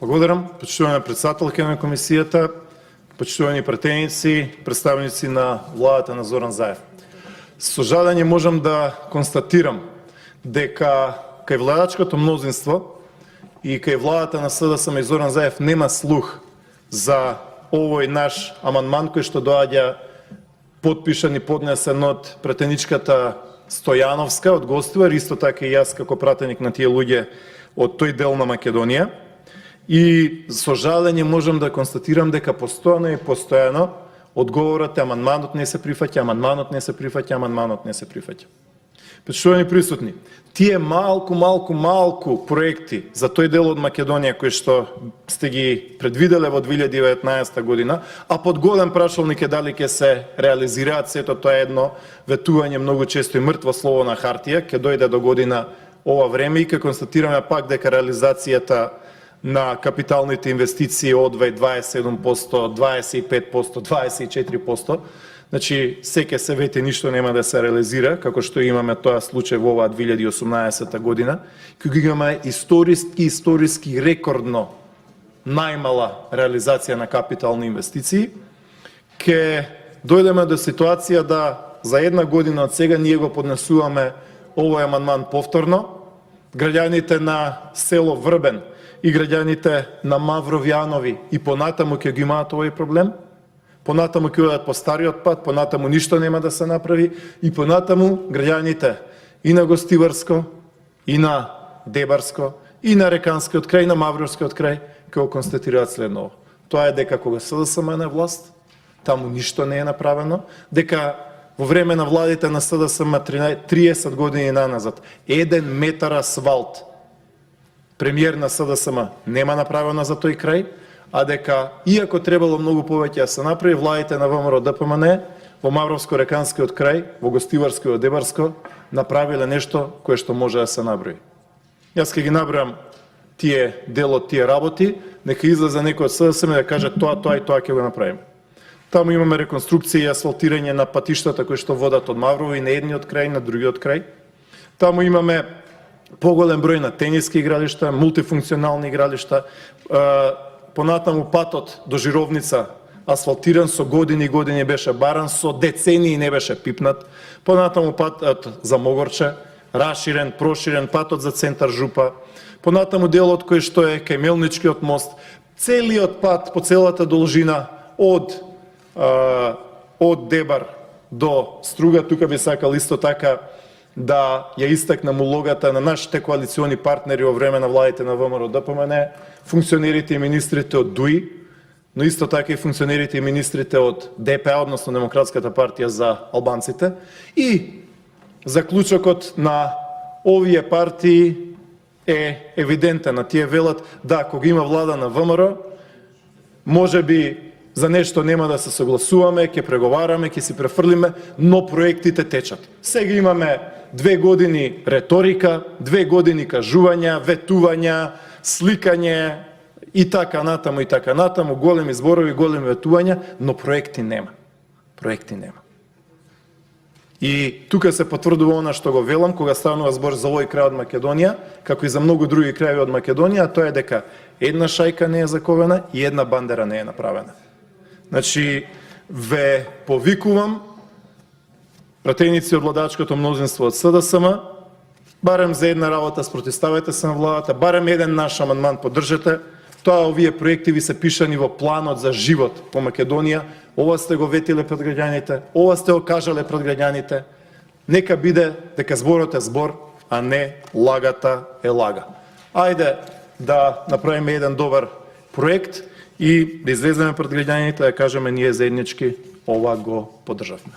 Благодарам, почитувани председателки на комисијата, почитувани пратеници, представници на владата на Зоран Заев. Со жалење можам да констатирам дека кај владачкото мнозинство и кај владата на СДСМ и Зоран Заев нема слух за овој наш амандман кој што доаѓа подпишан и поднесен од пратеничката Стојановска од Гостивар, исто така и јас како пратеник на тие луѓе од тој дел на Македонија. И со жалење можам да констатирам дека постојано и постојано одговорот е амандманот не се прифаќа, амандманот не се прифаќа, амандманот не се прифаќа. Почитувани присутни, тие малку проекти за тој дел од Македонија кои што сте ги предвиделе во 2019 година, а под голем прашалник е дали ќе се реализираат, сето тоа е едно ветување многу често и мртво слово на хартија, ќе дојде до година ова време и ќе констатираме пак дека реализацијата на капиталните инвестиции одвај 27%, 25%, 24%, значи секе се вети ништо нема да се реализира, како што имаме тоа случај во оваа 2018 година, кој имаме историски рекордно најмала реализација на капитални инвестиции, ќе дојдеме до ситуација да за една година од сега ние го поднесуваме овој амандман повторно, граѓаните на село Врбен и граѓаните на Мавровјанови и понатаму ќе ги имаат овој проблем, понатаму ќе одат по стариот пат, понатаму ништо нема да се направи и понатаму граѓаните и на Гостиварско, и на Дебарско, и на Реканскиот крај, и на Мавровскиот крај ќе го констатираат следново. Тоа е дека кога СДСМ е на власт, таму ништо не е направено, дека во време на владите на СДСМ 30 години наназад 1 метар асфалт премиер на СДСМ нема направено за тој крај, а дека иако требало многу повеќе да се направи, владите на ВМРО ДПМН во Мавровско-Реканскиот крај, во Гостиварско и Дебарско направиле нешто кое што може да се наброи. Јас ќе ги набројам тие дел од тие работи, нека излезе некој од СДСМ да каже тоа и тоа ќе го направиме. Таму имаме реконструкција и асфалтирање на патиштата кои што водат од Маврово и на едниот крај и на другиот крај. Таму имаме поголем број на тениски игралишта, мултифункционални игралишта, понатаму патот до Жировница асфалтиран со години и години беше баран, со децении не беше пипнат, понатаму патот за Могорче, расширен, проширен, патот за центар Жупа, понатаму делот кој што е кај Мелничкиот мост, целиот пат по целата должина од Дебар до Струга. Тука би сакал исто така да ја истакнам улогата на нашите коалициони партнери во време на владите на ВМРО ДПМН, функционерите и министрите од ДУИ, но исто така и функционерите и министрите од ДПА, односно Демократската партија за албанците. И заклучокот на овие партии е евидентен, на тие велат да, кога има влада на ВМРО, може би за нешто нема да се согласуваме, ќе преговараме, ќе си префрлиме, но проектите течат. Сега имаме 2 години реторика, 2 години кажувања, ветувања, сликање и така натаму, големи зборови, големи ветувања, но проекти нема. Проекти нема. И тука се потврдува она што го велам кога станува збор за овој крај од Македонија, како и за многу други крајеви од Македонија, тоа е дека една шајка не е заковена и една бандера не е направена. Значи, ве повикувам, пратеници од владачкото мнозинство од СДСМ, барем за една работа спротивставете се на владата, барем еден наш амандман поддржете, тоа овие проекти ви се пишани во планот за живот по Македонија, ова сте го ветиле пред граѓаните, ова сте го кажале пред граѓаните, нека биде дека зборот е збор, а не лагата е лага. Ајде да направиме еден добар проект и да излеземе пред граѓаните да кажеме ние заеднички ова го поддржавме.